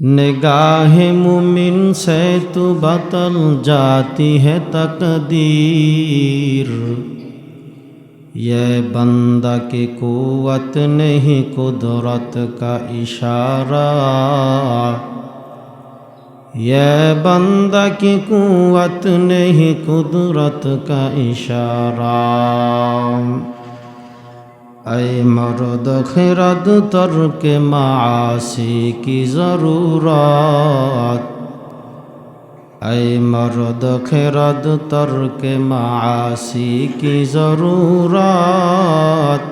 निगाह मुमिन से तू बतल जाती है तकदीर। ये बंदा की कुव्वत नहीं कुदरत का इशारा। ये बंदा की कुव्वत नहीं कुदरत का इशारा। ऐ मर्द खिरद तर्क मासी की ज़रूरत। ऐ मर्द खिरद तर्क मासी की ज़रूरत।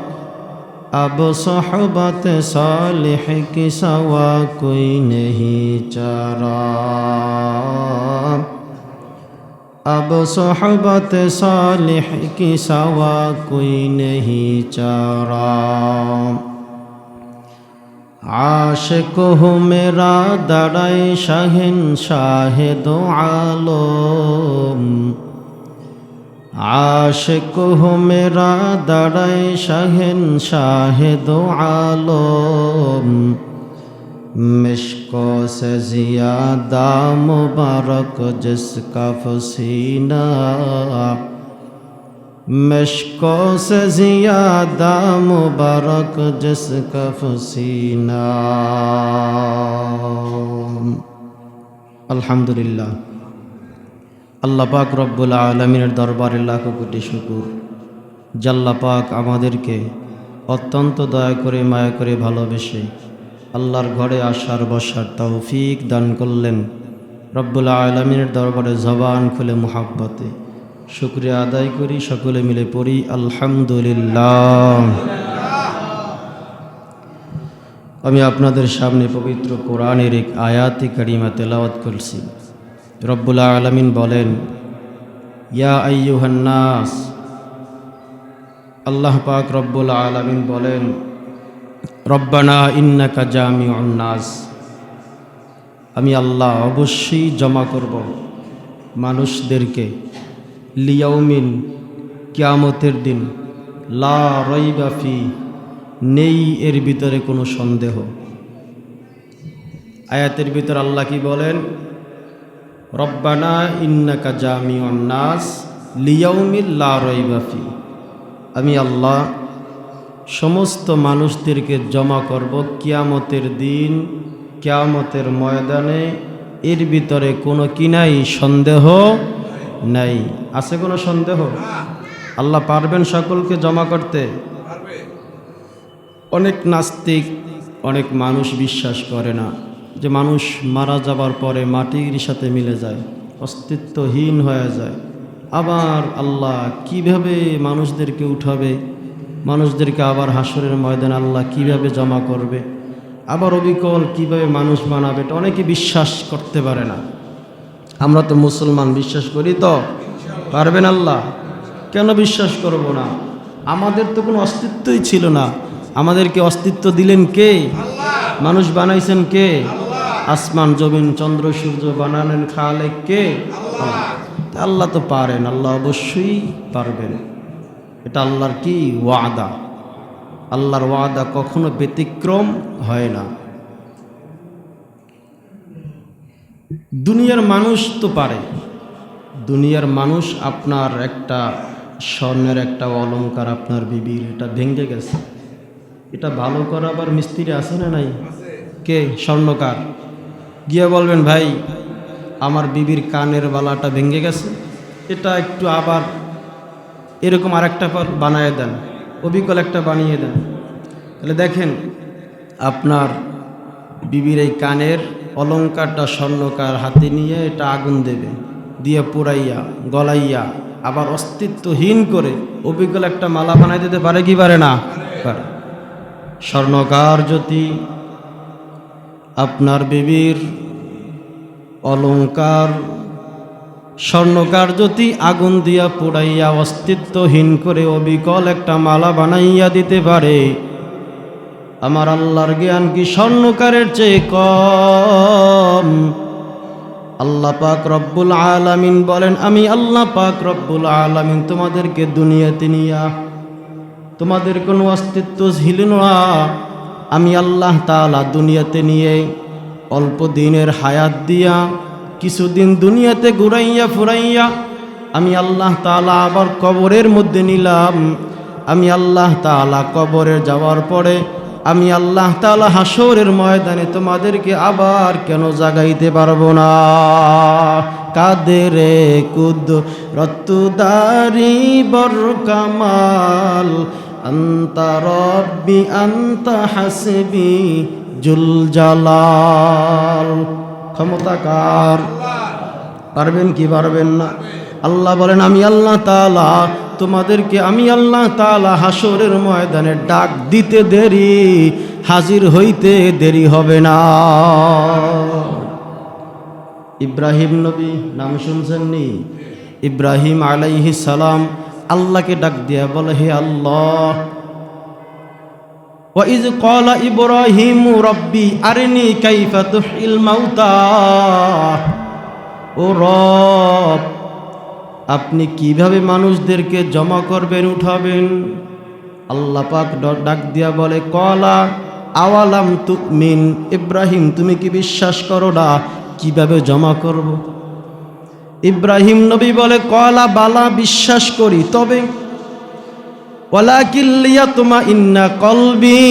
अब सोहबत सालिह की सवा कोई नहीं चारा। अब सोहबत सालिह की सवा कोई नहीं चारा। आशिक हूँ मेरा दड़ाई शहंशाह दो आलम। आशिक हूँ मेरा दड़ाई शहंशाह दो आलम। मिश्को से ज़ियादा मुबारक जिसका पसीना। मिश्को से ज़ियादा मुबारक जिसका पसीना। अल्हम्दुलिल्लाह। আল্লাহ পাক রব্বুল আলামিনের দরবারে লাখ কোটি শুকর। জাল্লা পাক আমাদেরকে অত্যন্ত দয়া করে মায়া করে ভালোবেসে আল্লাহর ঘরে আসার বসার তৌফিক দান করলেন। রব্বুল আলামিনের দরবারে জবান খুলে মুহাব্বতে শুকরিয়া আদায় করি, সকলে মিলে পড়ি আলহামদুলিল্লাহ। আমি আপনাদের সামনে পবিত্র কোরআনের এক আয়াতে কারিমা তেলাওয়াত করছি। রব্বুল আলামিন বলেন, ইয়া আইয়ুহান নাস। আল্লাহ পাক রব্বুল আলামিন বলেন, রব্বানা ইন্নাকা জামিউন নাস। আমি আল্লাহ অবশ্যই জমা করব মানুষদেরকে লিয়াউমিন, কিয়ামতের দিন, লা রাইবা ফি, নেই এর ভিতরে কোনো সন্দেহ। আয়াতের ভিতর আল্লাহ কি বলেন? রব্বানা ইন্নাকা জামিউন নাস লিয়াউমিন লা রাইবা ফি। আমি আল্লাহ সমস্ত মানুষদেরকে জমা করব কিয়ামতের দিন, কিয়ামতের ময়দানে, এর ভিতরে কোনো কি নাই? সন্দেহ নাই। আছে কোনো সন্দেহ? আল্লাহ পারবেন সকলকে জমা করতে? অনেক নাস্তিক, অনেক মানুষ বিশ্বাস করে না যে মানুষ মারা যাবার পরে মাটির সাথে মিলে যায়, অস্তিত্বহীন হয়ে যায়। আবার আল্লাহ কিভাবে মানুষদেরকে উঠাবে, মানুষদেরকে আবার হাসরের ময়দানে আল্লাহ কিভাবে জমা করবে, আবার অবিকল কিভাবে মানুষ বানাবে, এটা অনেকে বিশ্বাস করতে পারে না। আমরা তো মুসলমান, বিশ্বাস করি তো? পারবেন আল্লাহ? কেন বিশ্বাস করব না? আমাদের তো কোনো অস্তিত্বই ছিল না। আমাদেরকে অস্তিত্ব দিলেন কে? মানুষ বানাইছেন কে? আসমান জমিন চন্দ্র সূর্য বানালেন খালেক কে? আল্লাহ তো পারেন, আল্লাহ অবশ্যই পারবেন। এটা আল্লাহর কি ওয়াদা। আল্লাহর ওয়াদা কখনো ব্যতিক্রম হয় না। দুনিয়ার মানুষ তো পারে। দুনিয়ার মানুষ, আপনার একটা স্বর্ণের একটা অলংকার আপনার বিবির, এটা ভেঙে গেছে, এটা ভালো করাবার মিস্ত্রি আছে না নাই? কে? স্বর্ণকার। গিয়ে বলবেন, ভাই আমার বিবির কানের বালাটা ভেঙে গেছে, এটা একটু আবার এরকম আর একটা বানিয়ে দেন, অবিকল একটা বানিয়ে দেন। তাহলে দেখেন, আপনার বিবির এই কানের অলংকারটা স্বর্ণকার হাতে নিয়ে এটা আগুন দেবে, দিয়ে পোড়াইয়া গলাইয়া আবার অস্তিত্বহীন করে অবিকল একটা মালা বানাই দিতে পারে কি পারে না? পারে। স্বর্ণকার যদি আপনার বিবির অলংকার, স্বর্ণকার যদি আগুন দিয়া পোড়াইয়া অস্তিত্বহীন করে অবিকল একটা মালা বানাইয়া দিতে পারে, আমার আল্লাহর জ্ঞান কি স্বর্ণকারের চেয়ে কম? আল্লাহ পাক রব্বুল আলামিন বলেন, আমি আল্লাহ পাক রব্বুল আলামিন তোমাদেরকে দুনিয়াতে নিয়া, তোমাদের কোনো অস্তিত্ব ছিল না, আমি আল্লাহ তাআলা দুনিয়াতে নিয়ে অল্প দিনের হায়াত দিয়া কিছুদিন দুনিয়াতে ঘুরাইয়া ফুরাইয়া আমি আল্লাহ তাআলা আবার কবরের মধ্যে নিলাম। আমি আল্লাহ তাআলা কবরে যাওয়ার পরে আমি আল্লাহ তাআলা হাসরের ময়দানে তোমাদেরকে আবার কেন জাগাইতে পারবো না? কাদেরে কুদরতদারি বর কামাল আনতা রব্বি আনতা হাসবি জুল জালাল। ক্ষমতাকার, পারবেন কি পারবেন না? আল্লাহ বলেন আমি আল্লাহ তাআলা তোমাদেরকে আমি আল্লাহ তাআলা হাসরের ময়দানে ডাক দিতে দেরি, হাজির হইতে দেরি হবে না। ইব্রাহিম নবী নাম শুনছেন নি? ইব্রাহিম আলাইহিস সালাম আল্লাহকে ডাক দিয়া বলে, হে আল্লাহ, ওয়াইজ ক্বালা ইব্রাহিমু রব্বি আরিনি কাইফা তুহইল মাউতা। ও রব, আপনি কিভাবে মানুষদেরকে জমা করবেন, উঠাবেন? আল্লাহ পাক ডাক দিয়া বলে, ক্বালা আওয়ালাম তুমিন, ইব্রাহিম তুমি কি বিশ্বাস করো না কিভাবে জমা করব? ইব্রাহিম নবী বলে, ক্বালা বালা, বিশ্বাস করি, তবে ওয়ালাকিন লিয়াতমাইন্না কলবি।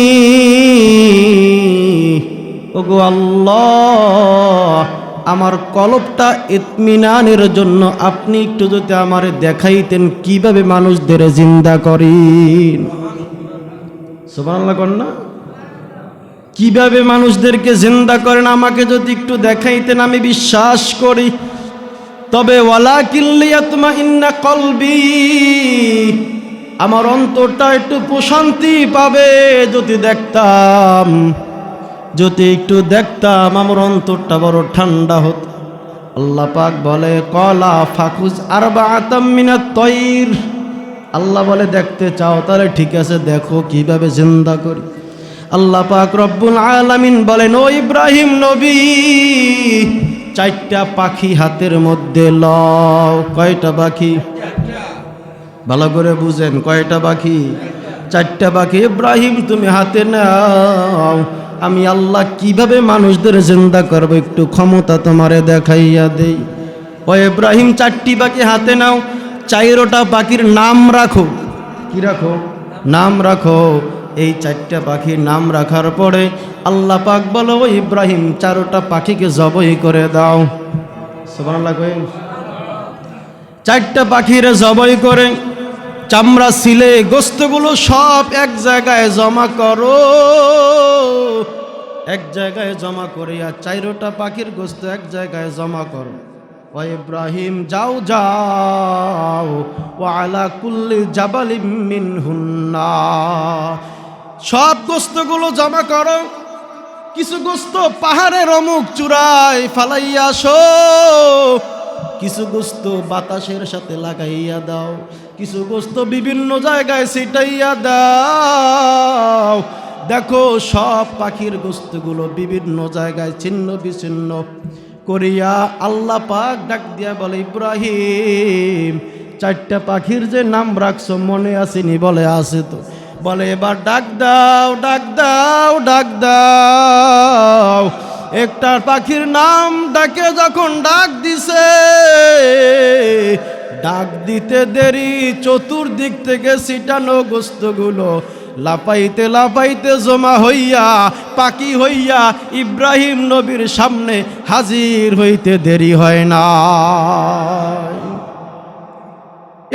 ওগো আল্লাহ, আমার কলবটা ইতমিনানের জন্য আপনি একটু যদি আমারে দেখাইতেন কিভাবে মানুষদের জিন্দা করেন। সুবহানাল্লাহ কর না? কিভাবে মানুষদেরকে জিন্দা করেন আমাকে যদি একটু দেখাইতেন, আমি বিশ্বাস করি। তবে ওয়ালাকিন লিয়াতমাইন্না কলবি, আমার অন্তরটা একটু প্রশান্তি পাবে যদি দেখতাম, যদি একটু দেখতাম আমার অন্তরটা বড় ঠান্ডা হতো। আল্লাহ পাক বলে, ক্বালা ফাকুজ আরবাআতাম মিনাত তায়র। আল্লাহ বলে, দেখতে চাও তাহলে ঠিক আছে, দেখো কিভাবে জিন্দা করি। আল্লাহ পাক রব্বুল আলামিন বলেন, ও ইব্রাহিম নবী, 4টা পাখি হাতের মধ্যে লও। কয়টা পাখি? ভালো করে বুঝেন, কয়টা পাখি? 4টা পাখি। ইব্রাহিম তুমি হাতে নাও, আমি আল্লাহ কিভাবে মানুষদের জিন্দা করবো একটু ক্ষমতা তোমারে দেখাইয়া দেই। ও ইব্রাহিম, 4টি পাখি হাতে নাও, 4টা পাখির নাম রাখো। কি রাখো? নাম রাখো। এই 4টা পাখির নাম রাখার পরে আল্লাহ পাক বলো, ও ইব্রাহিম 4টা পাখিকে জবাই করে দাও। সুবহানাল্লাহ কইন। 4টা পাখিরে জবাই করে চামড়া ছিলে গোস্তগুলো সব এক জায়গায় জমা করো। এক জায়গায় জমা করিয়া 4টা পাখির গোস্ত এক জায়গায় জমা করো। ও ইব্রাহিম, যাও যাও, ওয়া আলা কুল্লি জাবালিম মিনহুন্না, সব গোস্তগুলো জমা করো। কিছু গোস্ত পাহাড়ের অমুক চূড়ায় ফালাইয়া আসো, কিছু গোস্ত বাতাসের সাথে লাগাইয়া দাও, কিছু গোস্ত বিভিন্ন জায়গায় ছিটাইয়া দাও। দেখো সব পাখির গোস্তগুলো বিভিন্ন জায়গায় ছিন্ন বিচ্ছিন্ন করিয়া আল্লাহ পাক ডাক দিয়া বলে, ইব্রাহিম 4টা পাখির যে নাম রাখছো মনে আসেনি? বলে আছে তো। বলে এবার ডাক দাও, ডাক দাও, ডাক দাও। একটা পাখির নাম ডাকে যখন ডাক দিছে, ডাক দিতে দেরি, চতুর্দিক থেকে ছিটানো গোস্তগুলো লাপাইতে লাপাইতে জমা হইয়া পাখি হইয়া ইব্রাহিম নবীর সামনে হাজির হইতে দেরি হয় না।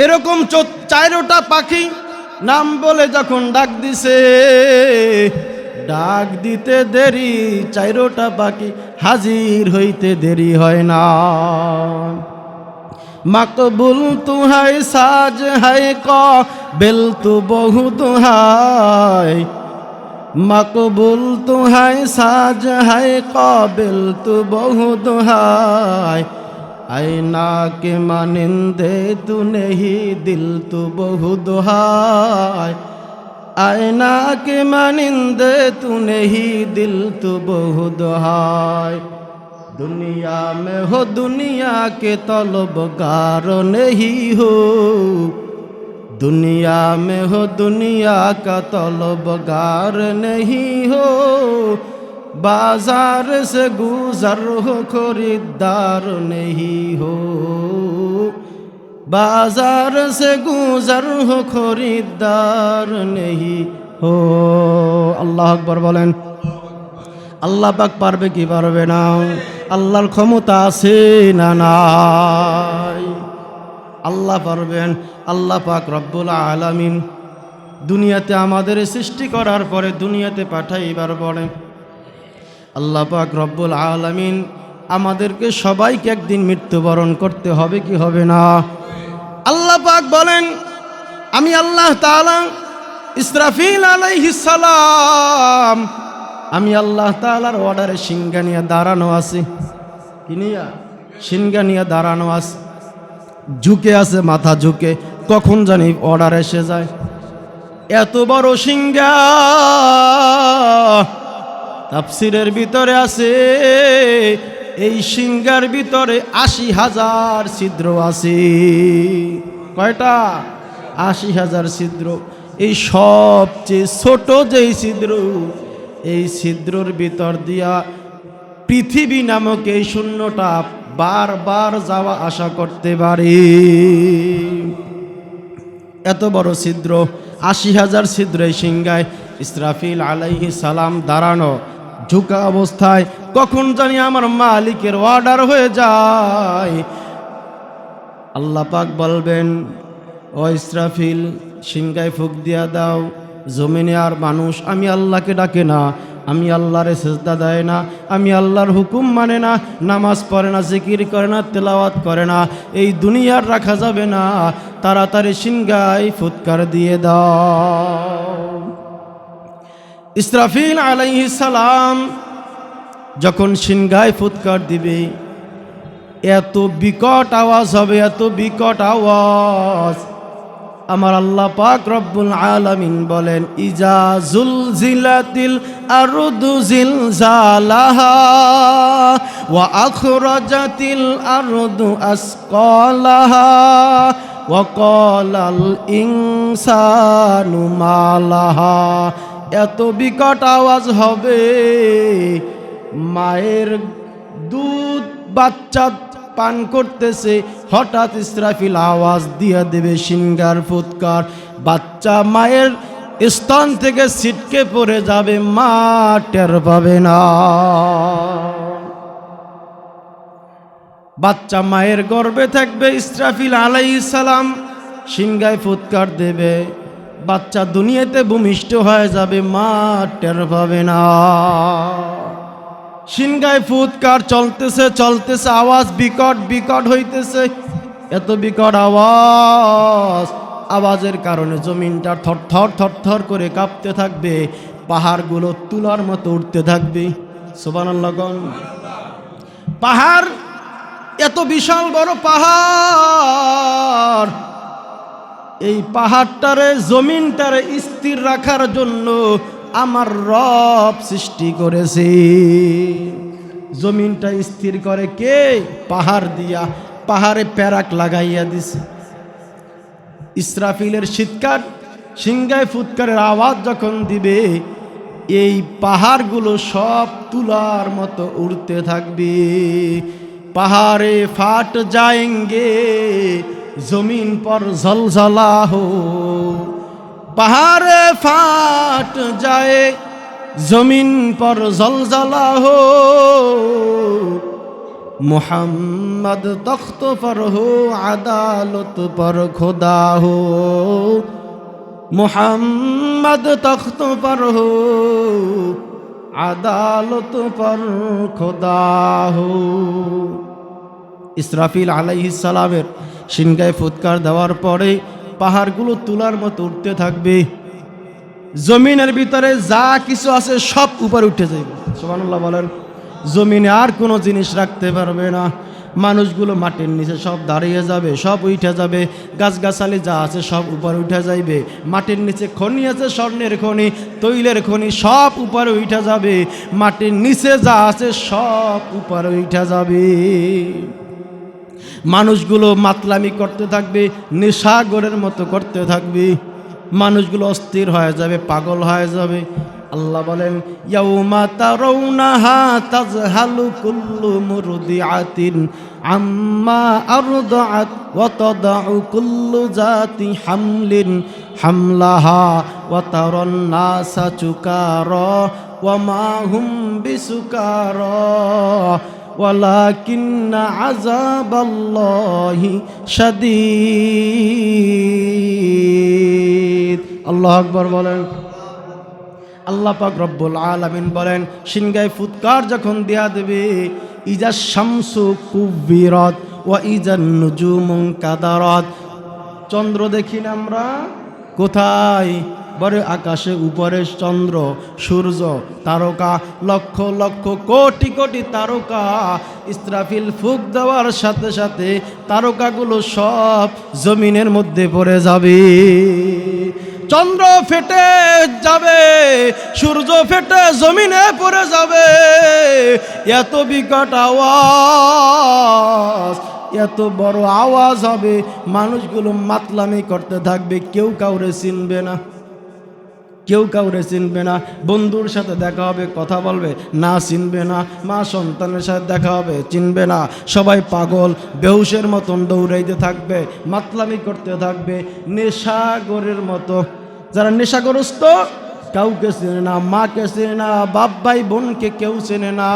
এরকম 4টা পাখি নাম বলে যখন ডাক দিছে, ডাক দিতে দেরি, 4টা পাখি হাজির হইতে দেরি হয় না। মকবুল তু হাই সাজ হাই কাবিল তু বহুত হাই, মকবুল তু হাই সাজ হাই কাবিল তু বহুত হাই, आईना के मानिंदे तू नहीं दिल तू बहुत हाय, आईना के मानिंदे तू नहीं दिल तू बहुत हाय। दुनिया में हो दुनिया के तलबगार नहीं हो, दुनिया में हो दुनिया का तलबगार नहीं हो, बाजार से गुजर हो खरीदार नहीं हो, बाजार से गुजर हो खरीदार नहीं हो। আল্লাহু আকবার বলেন। আল্লাহ পাক পারবে কি পারবে না? আল্লাহর ক্ষমতা আছে না নাই? আল্লাহ পারবেন। আল্লাহ পাক রব্বুল আলামিন দুনিয়াতে আমাদের সৃষ্টি করার পরে দুনিয়াতে পাঠাইবার পরে আল্লাহ পাক রব্বুল আলামিন আমাদেরকে সবাইকে একদিন মৃত্যুবরণ করতে হবে কি হবে না? আল্লাহ পাক বলেন, আমি আল্লাহ তাআলা ইসরাফিল আলাইহিস সালাম, আমি আল্লাহ তাআলার অর্ডারে সিংহা নিয়ে দাঁড়ানো আছি। কি নিয়া? সিংহা নিয়ে দাঁড়ানো আছে, ঝুঁকে আছে, মাথা ঝুঁকে, কখন জানি অর্ডার এসে যায়। এত বড় সিংহা, তাফসীরের ভিতরে আছে এই সিংহার ভিতরে ৮০,০০০ ছিদ্র আছে। কয়টা? ৮০,০০০ ছিদ্র। এই সবচেয়ে ছোট যেই ছিদ্র, এই ছিদ্রর ভিতর দিয়া পৃথিবী নামক এই শূন্যটা বারবার যাওয়া আসা করতে পারে। এত বড় ছিদ্র, ৮০,০০০ ছিদ্র এই সিংহায় ইসরাফিল আলাইহিস সালাম দাঁড়ানো, ঝুঁকা অবস্থায়, কখন জানি আমার মালিকের অর্ডার হয়ে যায়। আল্লাহ পাক বলবেন, ও ইসরাফিল সিংহায় ফুঁক দিয়া দাও। জমিনে আর মানুষ আমি আল্লাহকে ডাকে না, আমি আল্লাহরে সেজদা দেয় না, আমি আল্লাহর হুকুম মানে না, নামাজ পড়ে না, জিকির করে না, তেলাওয়াত করে না, এই দুনিয়ার রাখা যাবে না, তাড়াতাড়ি সিংহায় ফুৎকার দিয়ে দাও। ইসরাফিল আলাইহিস সালাম যখন সিংহায় ফুৎকার দিবে, এত বিকট আওয়াজ হবে, এত বিকট আওয়াজ। আমার আল্লাহ পাক রব্বুল আলামিন বলেন, ইজা জুলজিলাতিল আরদু জিলজালাহা ওয়া আখরাজাতিল আরদু আসকালাহা ওয়া ক্বালাল ইনসানু মা লাহা। এত বিকট আওয়াজ হবে, মায়ের দুধ বাচ্চা পান করতেছে, হঠাৎ ইসরাফিল আওয়াজ দিয়া দেবে সিংহার ফুৎকার, বাচ্চা মায়ের স্তন থেকে ছিটকে পড়ে যাবে, মা টের পাবে না। বাচ্চা মায়ের গর্ভে থাকবে, ইসরাফিল আলাইহিস সালাম সিংহায় ফুৎকার দেবে, বাচ্চা দুনিয়াতে ভূমিষ্ঠ হয়ে যাবে, মা টের পাবে না। সিংহায় ফুৎকার চলতেছে চলতেছে, আওয়াজ বিকট বিকট হইতেছে, এত বিকট আওয়াজ, আওয়াজের কারণে জমিনটা থরথর থরথর করে কাঁপতে থাকবে, পাহাড়গুলো তুলার মতো উঠতে থাকবে। সুবহানাল্লাহ। পাহাড়, এত বিশাল বড় পাহাড়, এই পাহাড়টারে জমিনটারে স্থির রাখার জন্য আমার রব সৃষ্টি করেছে। জমিনটা স্থির করে কে? পাহাড় দিয়া, পাহাড়ে প্যারাক লাগাইয়া দিছে। ইসরাফিলের চিৎকার, সিংহায় ফুৎকারের আওয়াজ যখন দিবে, এই পাহাড়গুলো সব তুলার মতো উড়তে থাকবে। পাহাড়ে ফাট যাएंगे, জমিন পর ঝলঝলা হো, पहाड़ फाट जाए जमीन पर जलजला हो, मुहम्मद तख्त पर हो अदालत पर खुदा हो, मुहम्मद तख्त पर हो अदालत पर खुदा हो। ইসরাফিল আলাইহিস সালামের সিংহায় ফুৎকার দেওয়ার পরে পাহাড়গুলো তুলার মতো উঠতে থাকবে, জমিনের ভিতরে যা কিছু আছে সব উপরে উঠে যাবে। সুবহানাল্লাহ বলেন। জমিনে আর কোনো জিনিস রাখতে পারবে না, মানুষগুলো মাটির নিচে সব দাঁড়িয়ে যাবে, সব উঠে যাবে, গাছগাছালি যা আছে সব উপরে উঠে যাইবে, মাটির নিচে খনি আছে, স্বর্ণের খনি, তৈলের খনি, সব উপরে উঠে যাবে, মাটির নিচে যা আছে সব উপরে উঠে যাবে। মানুষগুলো মাতলামি করতে থাকবে, নেশাগরের মতো করতে থাকবে। মানুষগুলো অস্থির হয়ে যাবে, পাগল হয়ে যাবে। আল্লাহ বলেন ইয়াউমা তারাউনাহা তাযহালু কুল্লু মুরদিআতিন আম্মা আরদাআত ওয়া তাদাউ কুল্লু যাতি হামলিন হামলাহা ওয়া তারান নাসা সুকারা ওয়া মা হুম বিসুকারা ওয়ালাকিন্না আযাবাল্লাহি শাদীদ। আল্লাহু আকবার বলেন। আল্লাহ পাক রব্বুল আলামিন বলেন সিংহায় ফুৎকার যখন দেয়া দেবে, ইজা শামসু কুব্বিরাত ওয়া ইজান নুজুমু কাদারাত। চন্দ্র দেখি না আমরা কোথায়? বড় আকাশে উপরে চন্দ্র, সূর্য, তারকা, লক্ষ লক্ষ কোটি কোটি তারকা। ইসরাফিল ফুঁক দেওয়ার সাথে সাথে তারকাগুলো সব জমিনের মধ্যে পড়ে যাবে। চন্দ্র ফেটে যাবে, সূর্য ফেটে জমিনে পড়ে যাবে। এত বিকট আওয়াজ, এত বড় আওয়াজ হবে, মানুষগুলো মাতলামি করতে থাকবে, কেউ কাউরে চিনবে না, কেউ কাউরে চিনবে না। বন্ধুর সাথে দেখা হবে, কথা বলবে না, চিনবে না। মা সন্তানের সাথে দেখা হবে, চিনবে না। সবাই পাগল বেহুশের মতন দৌড়াইতে থাকবে, মাতলামি করতে থাকবে, নেশাগরের মতো। যারা নেশাগ্রস্ত কাউকে চেনে না, মাকে চেনে না, বাপ ভাই বোনকে কেউ চেনে না,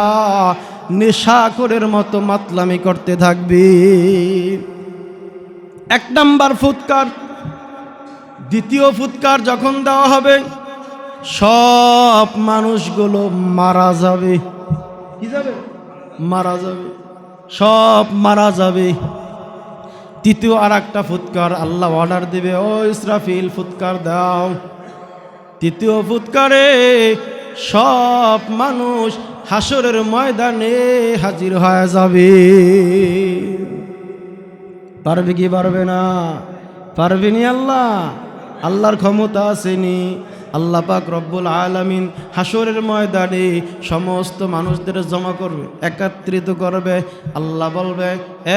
নেশাখোরের মতো মাতলামি করতে থাকবে। এক নাম্বার ফুৎকার। দ্বিতীয় ফুৎকার যখন দেওয়া হবে, সব মানুষগুলো মারা যাবে। কি যাবে? মারা যাবে, সব মারা যাবে। তৃতীয় আর একটা ফুৎকার আল্লাহ অর্ডার দেবে, ও ইসরাফিল ফুৎকার দাও। তৃতীয় ফুৎকারে সব মানুষ হাসরের ময়দানে হাজির হয়ে যাবে। পারবে কি পারবে না? পারবেনি আল্লাহ? আল্লাহর ক্ষমতা আসেনি। আল্লাহ পাক রব্বুল আলামিন হাসরের ময়দানে সমস্ত মানুষদের জমা করবে, একত্রিত করবে। আল্লাহ বলবে,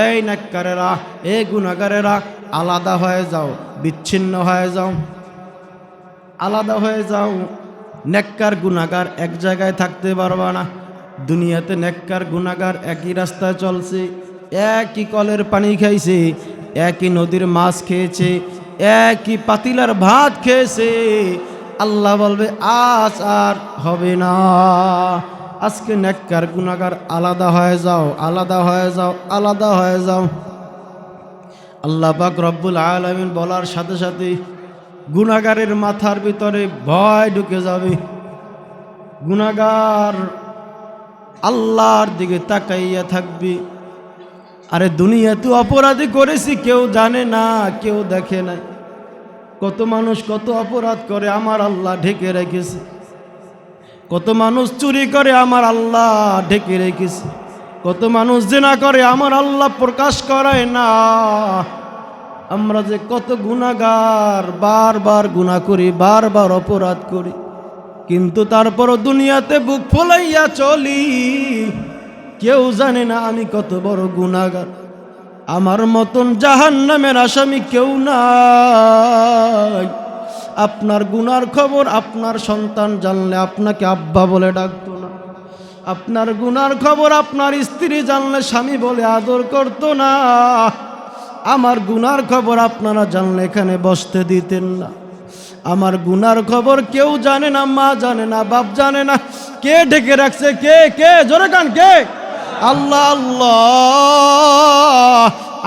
এই নেককারেরা, এই গুনাহগারেরা, আলাদা হয়ে যাও, বিচ্ছিন্ন হয়ে যাও, আলাদা হয়ে যাও। নেককার গুনাহগার এক জায়গায় থাকতে পারবা না। দুনিয়াতে নেককার গুনাহগার একই রাস্তায় চলছে, একই কলের পানি খাইছে, একই নদীর মাছ খেয়েছে, একই পাতিলার ভাত খেয়েছে। আল্লাহ বলবে আজ আর হবে না, আজকে নেককার গুনাহগার আলাদা হয়ে যাও, আলাদা হয়ে যাও, আলাদা হয়ে যাও। আল্লাহ পাক রব্বুল আলামিন বলার সাথে সাথে গুনাহগারের মাথার ভিতরে ভয় ঢুকে যাবে। গুনাহগার আল্লাহর দিকে তাকাইয়া থাকবে। আরে দুনিয়াতে অপরাধী করেছি, কেউ জানে না, কেউ দেখে না। কত মানুষ কত অপরাধ করে, আমার আল্লাহ ঢেকে রেখেছে। কত মানুষ চুরি করে, আমার আল্লাহ ঢেকে রেখেছে। কত মানুষ জিনা করে, আমার আল্লাহ প্রকাশ করায় না। আমরা যে কত গুনাহগার, বারবার গুনাহ করি, বারবার অপরাধ করি, কিন্তু তারপরও দুনিয়াতে বুক ফুলাইয়া চলি। কেউ জানে না আমি কত বড় গুনাহগার। আমার মতন জাহান্নামের আসামি কেউ নাই। আপনার গুনার খবর আপনার সন্তান জানলে আপনাকে আব্বা বলে ডাকতো না। আপনার গুনার খবর আপনার স্ত্রী জানলে স্বামী বলে আদর করতো না। আমার গুনার খবর আপনারা জানলে এখানে বসতে দিতেন না। আমার গুনার খবর কেউ জানে না, মা জানে না, বাপ জানে না। কে ঢেকে রাখছে? কে? কে? জোরে কান, কে? আল্লাহ। আল্লাহ,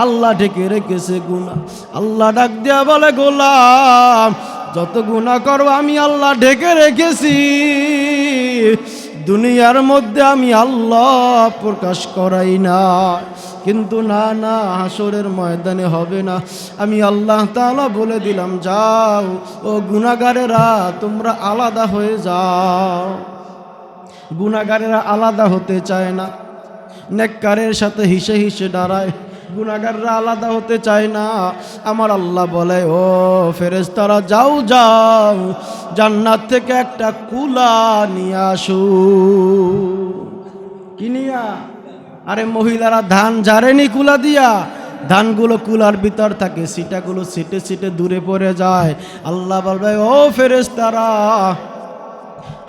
আল্লাহ ঢেকে রেখেছে গুনাহ। আল্লাহ ডাক দিয়া বলে, গোলাম যত গুনাহ করো আমি আল্লাহ ঢেকে রেখেছি। দুনিয়ার মধ্যে আমি আল্লাহ প্রকাশ করাই না। কিন্তু না না, হাসরের ময়দানে হবে না। আমি আল্লাহ তাআলা বলে দিলাম, যাও ও গুনাহগারেরা, তোমরা আলাদা হয়ে যাও। গুনাহগারেরা আলাদা হতে চায় না, নেককারের সাথে হিসে হিসে দাঁড়ায়। গুনাহগাররা আলাদা হতে চায় না। আমার আল্লাহ বলে, ও ফেরেশতারা, যাও যাও, জান্নাত থেকে একটা কুলা নিয়ে আসো। কি নিয়া? আরে মহিলারা ধান ঝাড়েনি কুলা দিয়া, ধানগুলো কুলার ভিতর থাকে, সিটাগুলো সিটে সিটে দূরে পড়ে যায়। আল্লাহ বলবে, ও ফেরেশতারা,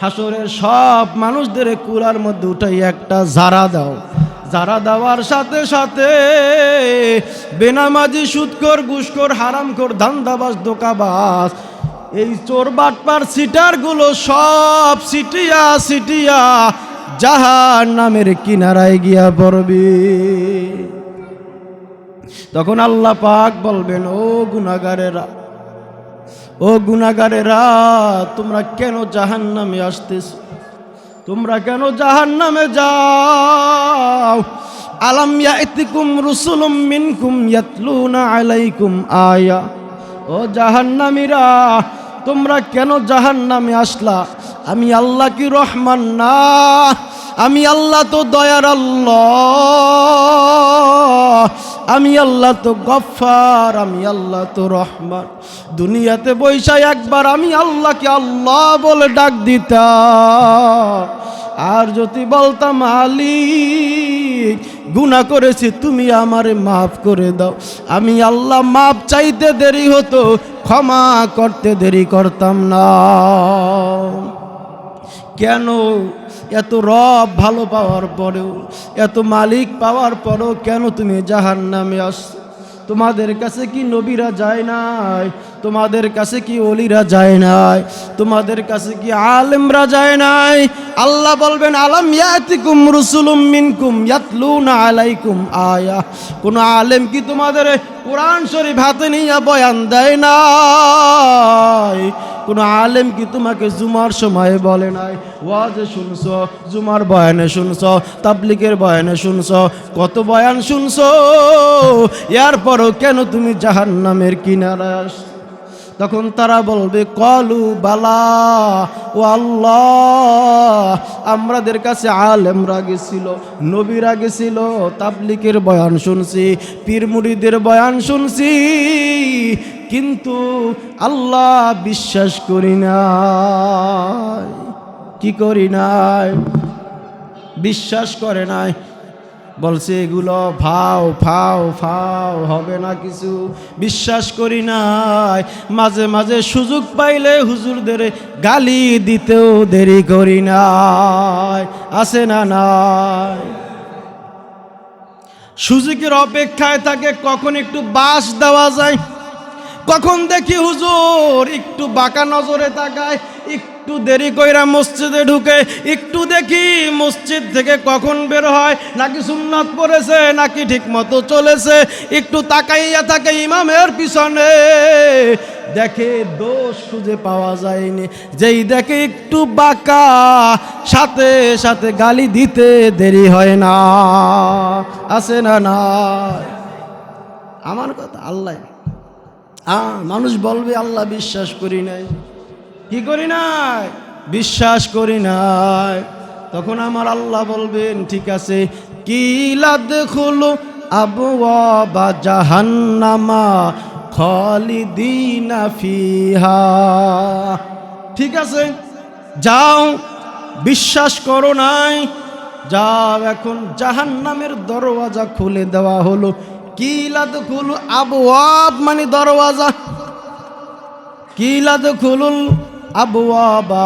হাসরের সব মানুষদের কুলার মধ্যে উঠাই একটা ঝাড়া দাও। ঝাড়া দেওয়ার সাথে সাথে বেনামাজি, সুদখোর, ঘুষখোর, হারামখোর, ধান্দাবাজ, ধোঁকাবাজ, এই চোর বাটপার সিটারগুলো সব সিটিয়া সিটিয়া জাহান্নামের কিনারায় গিয়া পড়বে। তখন আল্লাহ পাক বলবেন, ও গুনাহগারেরা, ও গুনাহগারেরা, তোমরা কেন জাহান্নামে আসতেছ? তোমরা কেন জাহান্নামে যাও? আলাম ইয়াতিকুম রুসুলুম মিনকুম ইয়াতলুনা আলাইকুম আয়া। ও জাহান্নামীরা, তোমরা কেন জাহান্নামে আসলা? আমি আল্লাহ কি রহমান না? আমি আল্লাহ তো দয়ার আল্লাহ, আমি আল্লাহ তো গফফার, আমি আল্লাহ তো রহমান। দুনিয়াতে বৈশা একবার আমি আল্লাহকে আল্লাহ বলে ডাক দিতাম, আর যদি বলতাম মালিক গুনাহ করেছি, তুমি আমারে মাফ করে দাও, আমি আল্লাহ মাফ চাইতে দেরি হতো, ক্ষমা করতে দেরি করতাম না। কেন এত রব ভালো পাওয়ার পরেও, এত মালিক পাওয়ার পরেও কেন তুমি জাহান্নামে আসছো? তোমাদের কাছে কি নবীরা যায় নাই? তোমাদের কাছে কি ওলিরা যায় নাই? তোমাদের কাছে কি আলেমরা যায় নাই? আল্লাহ বলবেন, আলাম ইয়াতিকুম রুসুলুম মিনকুম ইয়াতলুনা আলাইকুম আয়া। কোন আলেম কি তোমাদের কোরআন শরীফ হাতে নিয়ে বয়ান দেয় নাই? কোন আলেম কি তোমাকে জুমার সময় বলে নাই, ওয়াজে শুনছো, জুমার বয়ানে শুনছো, তাবলিগের বয়ানে শুনছো, কত বয়ান শুনছো, এরপরও কেন তুমি জাহান্নামের কিনারায় আসছো? তখন তারা বলবে, কলু বালা, ও আল্লাহ, আমাদের কাছে আলেমরা গেছিল, নবীরা গেছিল, তাবলিগের বয়ান শুনছি, পীর মুরিদের বয়ান শুনছি, কিন্তু আল্লাহ বিশ্বাস করি নাই। কি করি নাই? বিশ্বাস করে নাই। বলছে এগুলো ফাও ফাও ফাও, হবে না কিছু, বিশ্বাস করি নাই। মাঝে মাঝে সুযোগ পাইলে হুজুরদের গালি দিতেও দেরি করি নাই। আছে না নাই? সুযোগের অপেক্ষায় থাকে কখন একটু বাস দেওয়া যায়, কখন দেখি হুজুর একটু বাঁকা নজরে তাকায়, একটু দেরি কইরা মসজিদে ঢুকে, একটু দেখি মসজিদ থেকে কখন বের হয়, নাকি সুন্নাত পড়েছে নাকি ঠিক মতো চলেছে, একটু তাকাইয়া থাকে ইমামের পিছনে, দেখে দোষ খুঁজে পাওয়া যায়নি, যেই দেখে একটু বাঁকা, সাথে সাথে গালি দিতে দেরি হয় না। আছে না না? আমার কথা আল্লাহ, মানুষ বলবে আল্লাহ বিশ্বাস করি নাই। কি করি নাই? বিশ্বাস করি নাই। তখন আমার আল্লাহ বলবেন, ঠিক আছে, কিলাদ খুলু আবওয়াবা জাহান্নামা খালিদিনা ফিহা। ঠিক আছে, যাও, বিশ্বাস করো নাই, যাও, এখন জাহান্নামের দরওয়াজা খুলে দেওয়া হলো। কিলাদ খুলু আবওয়াব মানে দরওয়াজা, কিলাদ খুলুল আবওয়াবা,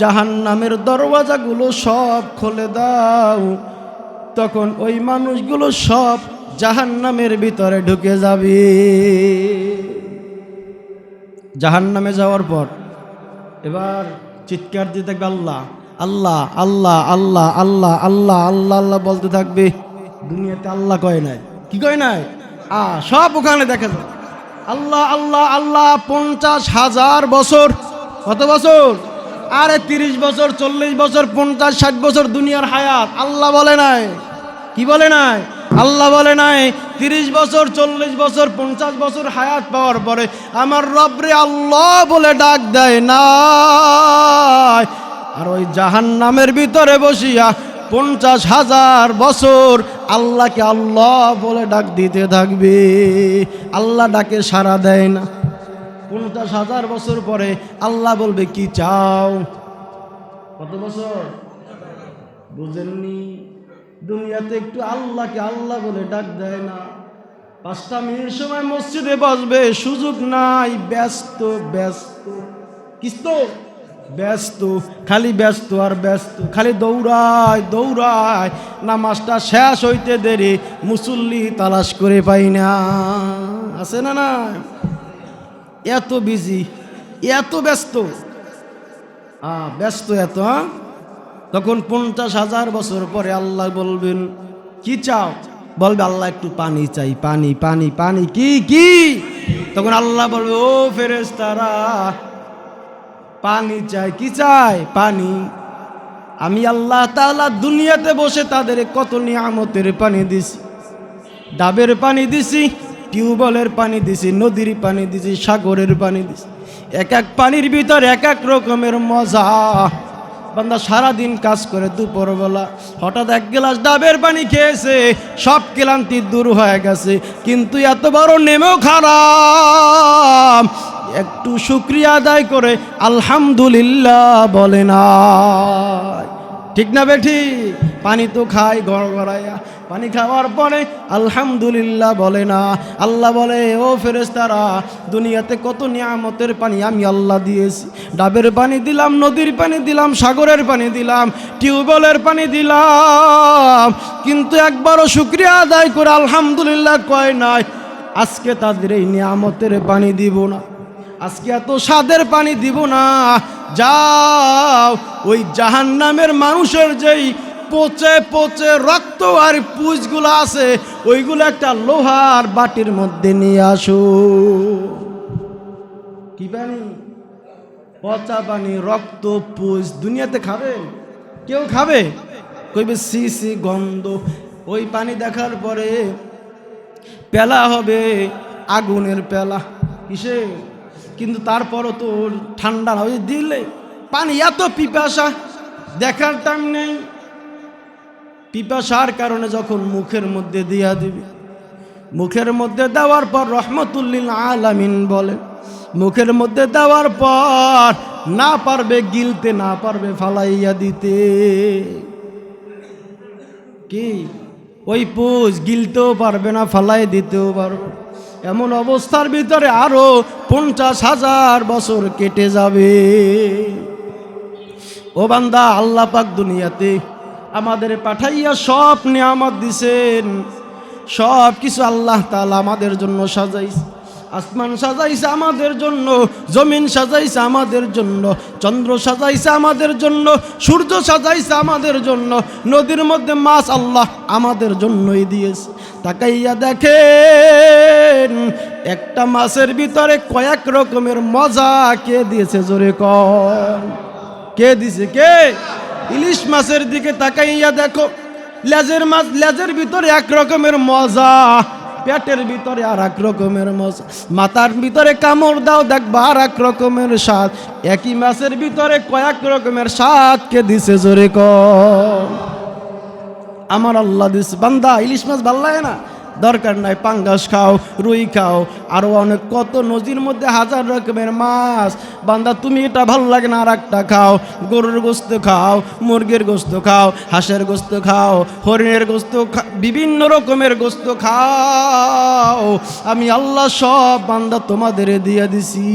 জাহান্নামের দরওয়াজাগুলো সব খুলে দাও। তখন ওই মানুষগুলো সব জাহান্নামের ভিতরে ঢুকে যাবে। জাহান্নামে যাওয়ার পর এবার চিৎকার দিতে থাকবে, আল্লাহ আল্লাহ আল্লাহ আল্লাহ আল্লাহ আল্লাহ আল্লাহ আল্লাহ বলতে থাকবে। দুনিয়াতে আল্লাহ কয় নাই, কি কয় নাই, সব ওখানে দেখা যায় আল্লাহ আল্লাহ আল্লাহ। 50,000 বছর, কত বছর? আরে 30 বছর, 40 বছর, 50, 60 বছর দুনিয়ার হায়াত। আল্লাহ বলে নাই, কি বলে নাই? আল্লাহ বলে নাই 30 বছর, 40 বছর, 50 বছর হায়াত পাওয়ার পরে আমার রবরে আল্লাহ বলে ডাক দেয় না। আর ওই জাহান্নামের ভিতরে বসিয়া 50,000 বছর আল্লাহকে আল্লাহ বলে ডাক দিতে থাকবে। আল্লাহ ডাকে সাড়া দেয় না। 50,000 বছর পরে আল্লাহ বলবে, কি চাও? কত বছর? বুঝেননি? দুনিয়াতে একটু আল্লাহকে আল্লাহ বলে ডাক দেয় না। 5 মিনিট সময় মসজিদে বসবে, সুযোগ নাই, ব্যস্ত ব্যস্ত, কিস্ত ব্যস্ত, খালি ব্যস্ত আর ব্যস্ত, খালি দৌড়ায় দৌড়ায়, নামাজটা শেষ হইতে দেরি, মুসল্লি তালাশ করে পাই না। আছে না না? এত বিজি, এত ব্যস্ত, ব্যস্ত এত। তখন 50,000 বছর পরে আল্লাহ বলবেন কি চাও? বলবে আল্লাহ একটু পানি চাই, পানি পানি পানি। কি কি? তখন আল্লাহ বলবে ও ফেরেশতারা, পানি চাই। কি চাই? পানি। আমি আল্লাহ তাআলা দুনিয়াতে বসে তাদের কত নিয়ামতের পানি দিছি, ডাবের পানি দিছি, টিউবওয়েলের পানি দিছি, নদীর পানি দিছি, সাগরের পানি দিছি। এক এক পানির ভিতর এক এক রকমের মজা। বান্দা সারাদিন কাজ করে দুপুরবেলা হঠাৎ 1 গ্লাস ডাবের পানি খেয়েছে, সব ক্লান্তি দূর হয়ে গেছে, কিন্তু এত বড় নেমেও খারাপ, একটু শুকরিয়া আদায় করে আলহামদুলিল্লাহ বলে না। ঠিক না বেঠি? পানি তো খাই গড়গড়াইয়া, পানি খাওয়ার পরে আলহামদুলিল্লাহ বলে না। আল্লাহ বলে ও ফেরেশতারা, দুনিয়াতে কত নিয়ামতের পানি আমি আল্লাহ দিয়েছি, ডাবের পানি দিলাম, নদীর পানি দিলাম, সাগরের পানি দিলাম, টিউবওয়েলের পানি দিলাম, কিন্তু একবারও শুকরিয়া আদায় করে আলহামদুলিল্লাহ কয় নাই। আজকে তাদের এই নিয়ামতের পানি দিব না, আজকে এত স্বাদের পানি দিব না। যাও ওই জাহান্নামের মানুষের যেই পচে পচে রক্ত আর পুঁজগুলো আছে, ওইগুলো একটা লোহার বাটির মধ্যে নিয়ে আসো। কি পানি? পচা পানি, রক্ত পুঁজ। দুনিয়াতে খাবে? কেউ খাবে? কইবে সি সি গন্ধ। ওই পানি দেখার পরে পেলা হবে আগুনের পেলা, কিসে? কিন্তু তারপরও তো ঠান্ডা না, ওই দিলে পানি এত পিপাসা, দেখার টাইম নেই। পিপাসার কারণে যখন মুখের মধ্যে দিয়া দিবে, মুখের মধ্যে দেওয়ার পর রহমতুল্লিল আলামিন বলে, মুখের মধ্যে দেওয়ার পর না পারবে গিলতে, না পারবে ফালাইয়া দিতে। কি? ওই পুষ গিলতেও পারবে না, ফালাই দিতেও পারবে। এমন অবস্থার ভিতরে আরো 50,000 বছর কেটে যাবে। ও বান্দা, আল্লাহ পাক দুনিয়াতে আমাদের পাঠাইয়া সব নিয়ামত দিছেন, সব কিছু আল্লাহ তাআলা আমাদের জন্য সাজাইছে। আসমান সাজাইছে আমাদের জন্য, জমিন সাজাইছে আমাদের জন্য, চন্দ্র সাজাইছে আমাদের জন্য, সূর্য সাজাইছে আমাদের জন্য, নদীর মধ্যে মাছ আল্লাহ আমাদের জন্যই দিয়েছে। তাকাইয়া দেখেন একটা মাছের ভিতরে কয়েক রকমের মজা কে দিয়েছে? জোরে কন, কে দিছে? কে? ইলিশ মাছের দিকে তাকাইয়া দেখো, লেজের মাছ, লেজের ভিতরে এক রকমের মজা, পেটের ভিতরে আর এক রকমের মজা, মাথার ভিতরে কামড় দাও দেখবা আর এক রকমের স্বাদ। একই মাছের ভিতরে কয়েক রকমের স্বাদ কে দিছে? জোরে কর। আমার আল্লাহ দিছে। বান্দা ইলিশ মাছ ভাল লাগে না? দরকার নাই, পাঙ্গাস খাও, রুই খাও, আরো অনেক কত নদীর মধ্যে 1000 রকমের মাছ। বান্দা তুমি এটা ভালো লাগে না, আর একটা খাও, গরুর গোস্ত খাও, মুরগির গোস্ত খাও, হাঁসের গোস্ত খাও, হরিণের গোস্ত, বিভিন্ন রকমের গোস্ত খাও। আমি আল্লাহ সব বান্দা তোমাদের দিয়ে দিছি।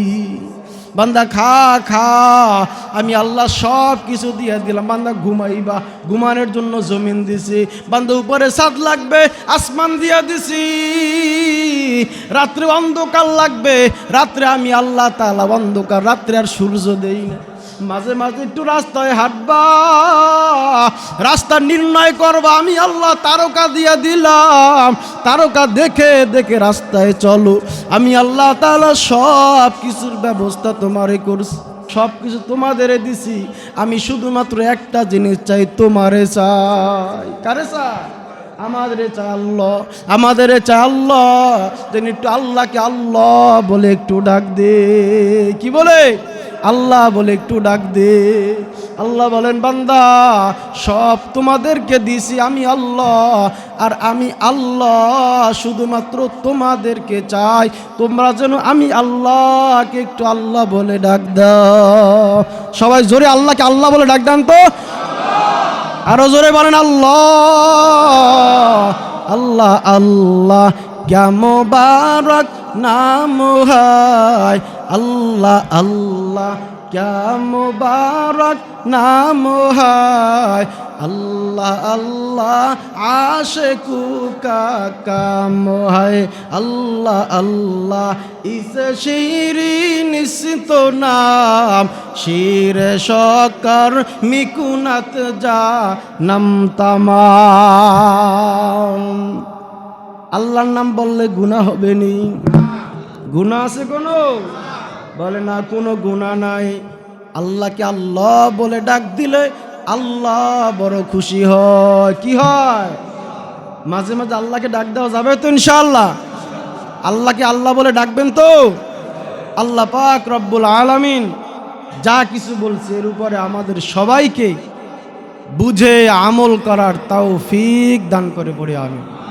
বান্দা খা খা, আমি আল্লাহ সব কিছু দিয়ে দিলাম। বান্দা ঘুমাইবা, ঘুমানোর জন্য জমিন দিছি। বান্দা উপরে ছাদ লাগবে, আসমান দিয়া দিছি। রাত্রে অন্ধকার লাগবে, রাত্রে আমি আল্লাহ তাআলা অন্ধকার, রাত্রে আর সূর্য দেই না। মাঝে মাঝে একটু রাস্তায় হাঁটবা, রাস্তা নির্ণয় করবা, আমি আল্লাহ তারকা দিয়া দিলাম। তারকা দেখে দেখে রাস্তায় চলো। আমি আল্লাহ তাআলা সব কিছুর ব্যবস্থা তোমারে করছি, সব কিছু তোমাদের দিছি। আমি শুধুমাত্র একটা জিনিস চাই, তোমারে চাই। কারে চাই? আমাদের চাই আল্লাহ, আমাদের চাই আল্লাহ। যেন একটু আল্লাহকে আল্লাহ বলে একটু ডাক দে। কি বলে? আল্লাহ বলে একটু ডাক দে। আল্লাহ বলেন বান্দা সব তোমাদেরকে দিছি আমি আল্লাহ, আর আমি আল্লাহ শুধুমাত্র তোমাদেরকে চাই, তোমরা যেন আমি আল্লাহকে একটু আল্লাহ বলে ডাক দাও। সবাই জোরে আল্লাহকে আল্লাহ বলে ডাক দেন তো। আরো জোরে বলেন আল্লাহ আল্লাহ আল্লাহ। क्या मुबारक नाम है अल्लाह अल्लाह क्या मुबारक नाम है अल्लाह अल्लाह आशिकू का काम है अल्लाह अल्लाह इस शीरीन तो नाम शीर शकर मिकुनत जा नम तमाम আল্লাহর নাম বললে গুনাহ হবে নি? গুনাহ আছে কোনো? বলে না, কোনো গুনাহ নাই। আল্লাহকে আল্লাহ বলে ডাক দিলে আল্লাহ বড় খুশি হয়। কি হয়? মাঝে মাঝে আল্লাহকে ডাক দেওয়া যাবে তো ইনশাআল্লাহ? আল্লাহকে আল্লাহ বলে ডাকবেন তো? আল্লাহ পাক রব্বুল আলামিন যা কিছু বলছে এর উপরে আমাদের সবাইকে বুঝে আমল করার তৌফিক দান করে পড়ে আমিন।